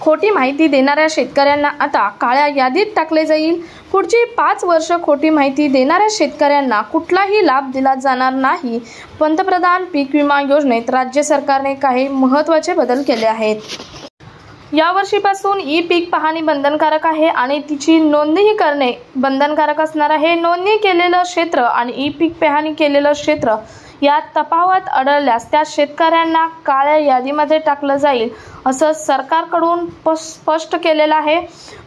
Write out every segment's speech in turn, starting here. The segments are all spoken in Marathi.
खोटी माहिती देणाऱ्या शेतकऱ्यांना आता काळ्या यादीत टाकले जाईल। पुढची 5 वर्ष खोटी माहिती देणाऱ्या शेतकऱ्यांना कुठलाही लाभ दिला जाणार नाही। पंतप्रधान पीक विमा योजनेत राज्य सरकारने काही महत्त्वाचे बदल केले आहेत। या वर्षीपासून ई पीक पाहणी बंधनकारक आहे आणि तिची नोंदणी करणे बंधनकारक असणार आहे। नोंदणी केलेलं क्षेत्र आणि ई पीक पाहणी केलेलं क्षेत्र यात तफावत आढळल्यास त्या शेतकऱ्यांना काळ्या यादीमध्ये टाकलं जाईल असं सरकारकडून स्पष्ट केलेलं आहे।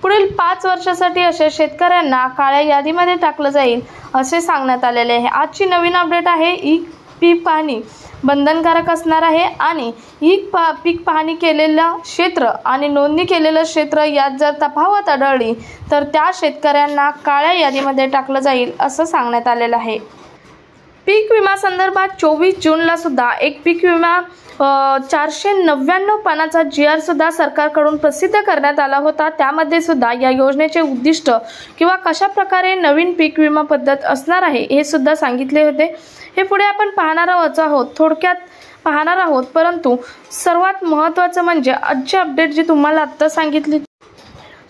पुढील 5 वर्षासाठी अशा शेतकऱ्यांना काळ्या यादीमध्ये टाकलं जाईल असे सांगण्यात आलेले आहे। आजची नवीन अपडेट आहे, ई पीक पाहणी बंधनकारक असणार आहे आणि ई पीक पाहणी केलेलं क्षेत्र आणि नोंदणी केलेलं क्षेत्र यात जर तफावत आढळली तर त्या शेतकऱ्यांना काळ्या यादीमध्ये टाकलं जाईल असं सांगण्यात आलेलं आहे। पीक विमा संदर्भात 24 जूनला सुद्धा एक पीक विमा 499 पानाचा GR सुद्धा सरकारकडून प्रसिद्ध करण्यात आला होता। त्यामध्ये सुद्धा या योजनेचे उद्दिष्ट किंवा कशा प्रकारे नवीन पीक विमा पद्धत असणार आहे हे सुद्धा सांगितले होते। हे पुढे आपण पाहणार आहोत, थोडक्यात पाहणार आहोत, परंतु सर्वात महत्त्वाचं म्हणजे आजची अपडेट जी तुम्हाला आता सांगितली।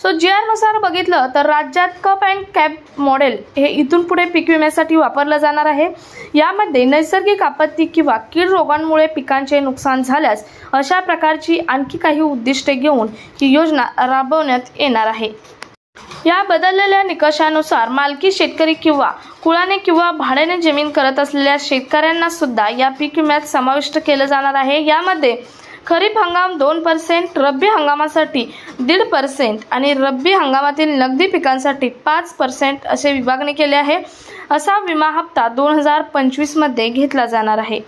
GR नुसार बघितलं तर राज्यात कप अँड कॅप मॉडेल हे इथून पुढे पीक विम्यासाठी वापरलं जाणार आहे। यामध्ये नैसर्गिक आपत्ती किंवा कीड रोगांमुळे पिकांचे नुकसान झाल्यास अशा प्रकारची आणखी काही उद्दिष्टे घेऊन ही योजना राबवण्यात येणार आहे। या बदललेल्या निकषानुसार मालकी शेतकरी किंवा कुळाने किंवा भाड्याने जमीन करत असलेल्या शेतकऱ्यांना सुद्धा या पीक विम्यात समाविष्ट केलं जाणार आहे। यामध्ये खरीप हंगाम 2%, रब्बी हंगामासाठी 1.5% आणि रब्बी हंगामातील नगदी पिकांसाठी 5% असे विभागणी केले आहे। असा विमा हप्ता 2025 मध्ये घेतला जाणार आहे।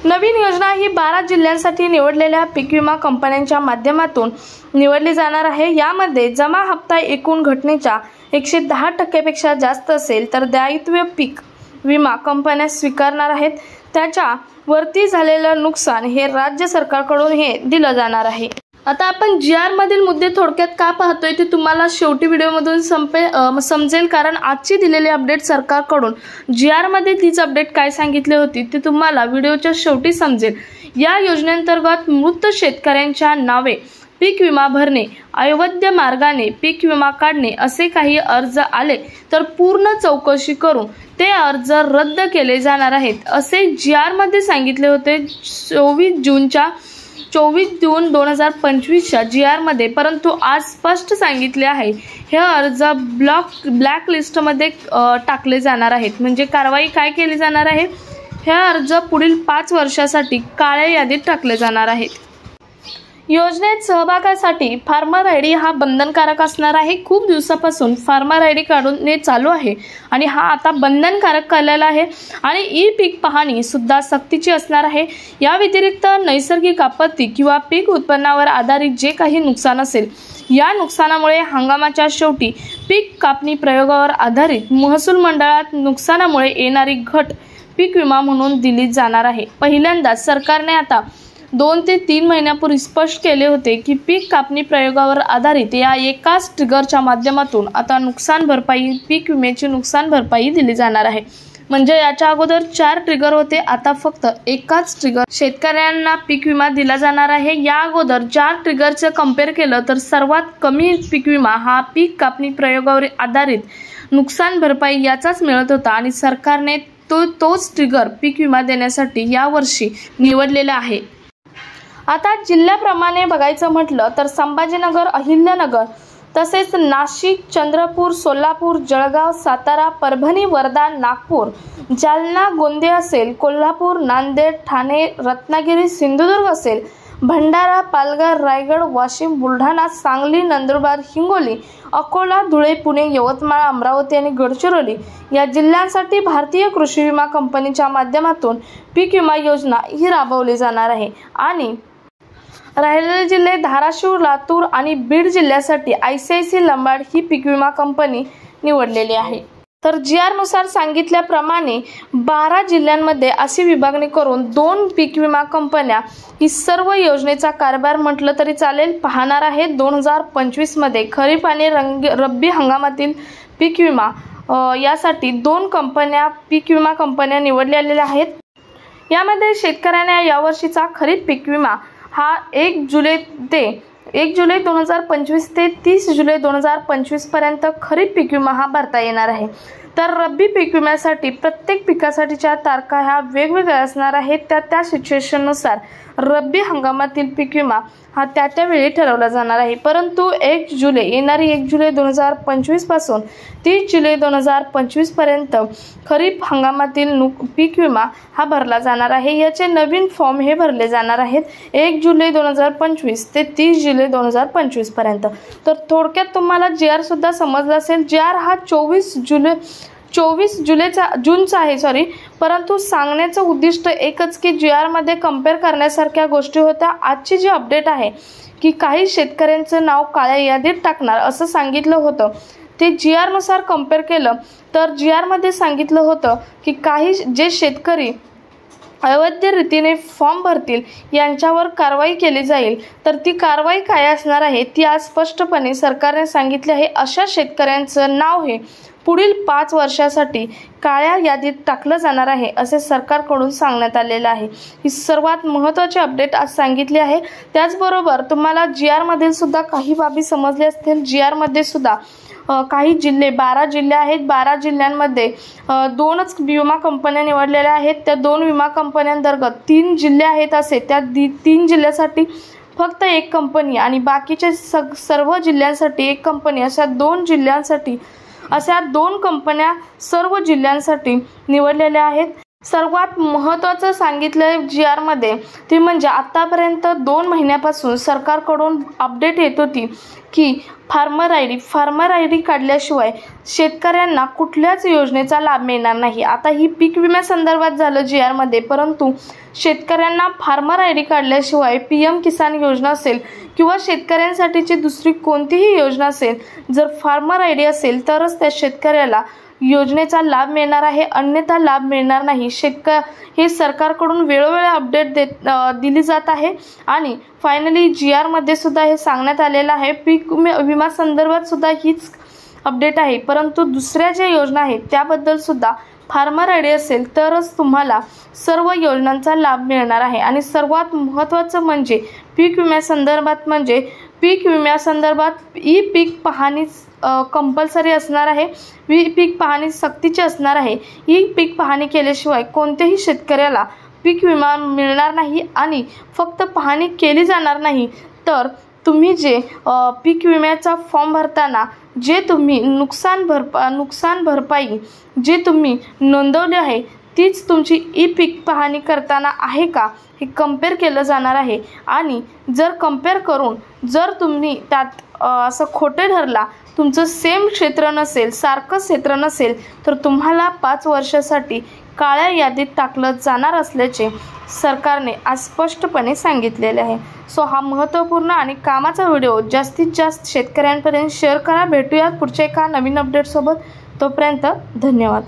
नवीन योजना ही 12 जिल्ह्यांसाठी निवडलेल्या पीक विमा कंपन्यांच्या माध्यमातून निवडली जाणार आहे। यामध्ये जमा हप्ता एकूण घटनेच्या 110% पेक्षा जास्त असेल तर दायित्व पीक विमा कंपन्या स्वीकारणार आहेत। त्याच्या वरती झालेलं नुकसान हे राज्य सरकारकडून हे दिलं जाणार आहे। आता आपण GR मधील मुद्दे थोडक्यात का पाहतोय ते तुम्हाला शेवटी व्हिडिओमधून समजेल, कारण आजची दिलेली अपडेट सरकारकडून GR मध्ये तीच अपडेट काय सांगितली होती ते तुम्हाला व्हिडिओच्या शेवटी समजेल। या योजनेअंतर्गत मृत शेतकऱ्यांच्या नावे पीक विमा भरणे, अवैध मार्गाने पीक विमा काढणे असे काही अर्ज आले तर पूर्ण चौकशी करून ते अर्ज रद्द केले जाणार आहेत असे GR मध्ये सांगितले होते 24 जून 2025च्या GR मध्ये। परंतु आज स्पष्ट सांगितले आहे हे अर्ज ब्लॅक लिस्ट मध्ये टाकले जाणार आहेत। म्हणजे कारवाई काय केली जाणार आहे, हे अर्ज पुढील 5 वर्षासाठी काळ्या यादीत टाकले जाणार आहेत। योजनेत सहभागासाठी फार्मर आयडी हा बंधनकारक असणार आहे। खूप दिवसापासून फार्मर आयडी काढून चालू आहे आणि हा आता बंधनकारक केलेला आहे आणि ई पीक पाहणी सुद्धा सक्तीची असणार आहे। या व्यतिरिक्त नैसर्गिक आपत्ती किंवा पीक उत्पन्नावर आधारित जे काही नुकसान असेल, या नुकसानामुळे हंगामाच्या शेवटी पीक कापणी प्रयोगावर आधारित महसूल मंडळात नुकसानामुळे येणारी घट पीक विमा म्हणून दिली जाणार आहे। पहिल्यांदाच सरकारने आता 2 ते 3 महिन्यापूर्वी स्पष्ट केले होते की पीक कापणी प्रयोगावर आधारित या एकाच ट्रिगरच्या माध्यमातून आता नुकसान भरपाई, पीक विम्याची नुकसान भरपाई दिली जाणार आहे। म्हणजे याच्या अगोदर 4 ट्रिगर होते, आता फक्त एकाच ट्रिगर शेतकऱ्यांना पीक विमा दिला जाणार आहे। या अगोदर 4 ट्रिगरचे कंपेअर केलं तर सर्वात कमी पीक विमा हा पीक कापणी प्रयोगावर आधारित नुकसान भरपाई याचाच मिळत होता आणि सरकारने तोच ट्रिगर पीक विमा देण्यासाठी यावर्षी निवडलेला आहे। आता जिल्ह्याप्रमाणे बघायचं म्हटलं तर संभाजीनगर, अहिल्यानगर तसेच नाशिक, चंद्रपूर, सोलापूर, जळगाव, सातारा, परभणी, वर्धा, नागपूर, जालना, गोंदिया असेल, कोल्हापूर, नांदेड, ठाणे, रत्नागिरी, सिंधुदुर्ग असेल, भंडारा, पालघर, रायगड, वाशिम, बुलढाणा, सांगली, नंदुरबार, हिंगोली, अकोला, धुळे, पुणे, यवतमाळ, अमरावती आणि गडचिरोली या जिल्ह्यांसाठी भारतीय कृषी विमा कंपनीच्या माध्यमातून पीक विमा योजना ही राबवली जाणार आहे। आणि राहिलेले जिल्हे धाराशिव, लातूर आणि बीड जिल्ह्यासाठी ICICI लंबाड ही पीक विमा कंपनी निवडलेली आहे। तर GR नुसार सांगितल्याप्रमाणे 12 जिल्ह्यांमध्ये अशी विभागणी करून 2 पीक विमा कंपन्या ही सर्व योजनेचा कारभार म्हटलं तरी चालेल पाहणार आहेत। 2025 मध्ये खरीप आणि रब्बी हंगामातील पीक विमा यासाठी 2 पीक विमा कंपन्या निवडलेल्या आहेत। यामध्ये शेतकऱ्यांना यावर्षीचा खरीप पीक विमा हा 1 जुलै ते 1 जुलै 2025 ते 30 जुलै 2025 पर्यंत खरीप पीक विमा हा भरता येणार आहे। तर रब्बी पीक विम्यासाठी प्रत्येक पिकासाठीच्या तारखा ह्या वेगवेगळ्या असणार आहेत। त्या सिच्युएशननुसार रब्बी हंगामातील पीक विमा हा त्या वेळी ठरवला जाणार आहे। परंतु 1 जुलै 2025 पासून 30 जुलै 2025 पर्यंत खरीप हंगामातील पीक विमा हा भरला जाणार आहे। याचे नवीन फॉर्म हे भरले जाणार आहेत 1 जुलै 2025 ते 30 जुलै 2025 पर्यंत। तर थोडक्यात तुम्हाला GR सुद्धा समजला असेल। GR हा 24 जूनचा आहे परंतु सांगण्याचं उद्दिष्ट एकच की GR मध्ये कंपेअर करण्यासारख्या गोष्टी होत्या। आजची जी अपडेट आहे की काही शेतकऱ्यांचं नाव काळ्या यादीत टाकणार असं सांगितलं होतं, ते GR नुसार कंपेअर केलं तर GR मध्ये सांगितलं होतं की काही जे शेतकरी अवैध रीतीने फॉर्म भरतील यांच्यावर कारवाई केली जाईल। तर ती कारवाई काय असणार आहे ती आज स्पष्टपणे सरकारने सांगितले आहे। अशा शेतकऱ्यांचं नाव हे पुढील 5 वर्षासाठी काळ्या यादीत टाकलं जाणार आहे असे सरकारकडून सांगण्यात आलेलं आहे। ही सर्वात महत्त्वाची अपडेट आज सांगितली आहे। त्याचबरोबर तुम्हाला GR मधील सुद्धा काही बाबी समजल्या असतील। GR मध्ये सुद्धा काही जिल्हे 12 जिल्हे आहेत। 12 जिल्ह्यांमध्ये 2च विमा कंपन्या निवडलेल्या आहेत। त्या 2 विमा कंपन्यांअंतर्गत 3 जिल्हे आहेत असे त्या 3 जिल्ह्यासाठी फक्त 1 कंपनी आणि बाकीच्या सर्व जिल्ह्यांसाठी 1 कंपनी अशा 2 जिल्ह्यांसाठी अशा 2 कंपन्या सर्व जिल्ह्यांसाठी निवडलेल्या आहेत। सर्वात महत्त्वाचं सांगितलं GR मध्ये ते म्हणजे आतापर्यंत 2 महिन्यापासून सरकारकडून अपडेट येत होती की फार्मर आय डी काढल्याशिवाय शेतकऱ्यांना कुठल्याच योजनेचा लाभ मिळणार नाही। आता ही पीक विम्यासंदर्भात झालं GR मध्ये, परंतु शेतकऱ्यांना फार्मर आय डी काढल्याशिवाय PM किसान योजना असेल किंवा शेतकऱ्यांसाठीची दुसरी कोणतीही योजना असेल, जर फार्मर आय डी असेल तरच त्या शेतकऱ्याला योजनेचा लाभ मिळणार आहे, अन्यथा लाभ मिळणार नाही। हे सरकारकडून वेळोवेळी अपडेट दिली जात आहे आणि फायनली GR मध्ये सुद्धा हे सांगण्यात आलेलं आहे। पीक विमा संदर्भात सुद्धा हीच अपडेट आहे, परंतु दुसऱ्या ज्या योजना आहेत त्याबद्दल सुद्धा फार्मर आय डी असेल तरच तुम्हाला सर्व योजनांचा लाभ मिळणार आहे। आणि सर्वात महत्त्वाचं म्हणजे पीक विम्यासंदर्भात ई पीक पाहणी कंपल्सरी असणार आहे। पीक पाहणी सक्तीची असणार आहे। ही पीक पाहणी केल्याशिवाय कोणत्याही शेतकऱ्याला पीक विमा मिळणार नाही आणि फक्त पाहणी केली जाणार नाही तर तुम्ही जे पीक विम्याचा फॉर्म भरताना जे तुम्ही नुकसान भरपाई जे तुम्ही नोंदवले आहे तीच तुमची ई पीक पाहणी करताना आहे का हे कंपेअर केलं जाणार आहे। आणि जर कंपेअर करून जर तुम्ही त्यात असं खोटे ठरला, तुमचं सेम क्षेत्र नसेल, सारखं क्षेत्र नसेल तर तुम्हाला 5 वर्षासाठी काळ्या यादीत टाकलं जाणार असल्याचे सरकारने आज स्पष्टपणे सांगितलेले आहे। हा महत्त्वपूर्ण आणि कामाचा व्हिडिओ जास्तीत जास्त शेतकऱ्यांपर्यंत शेअर करा। भेटूयात पुढच्या एका नवीन अपडेट सोबत। तोपर्यंत धन्यवाद।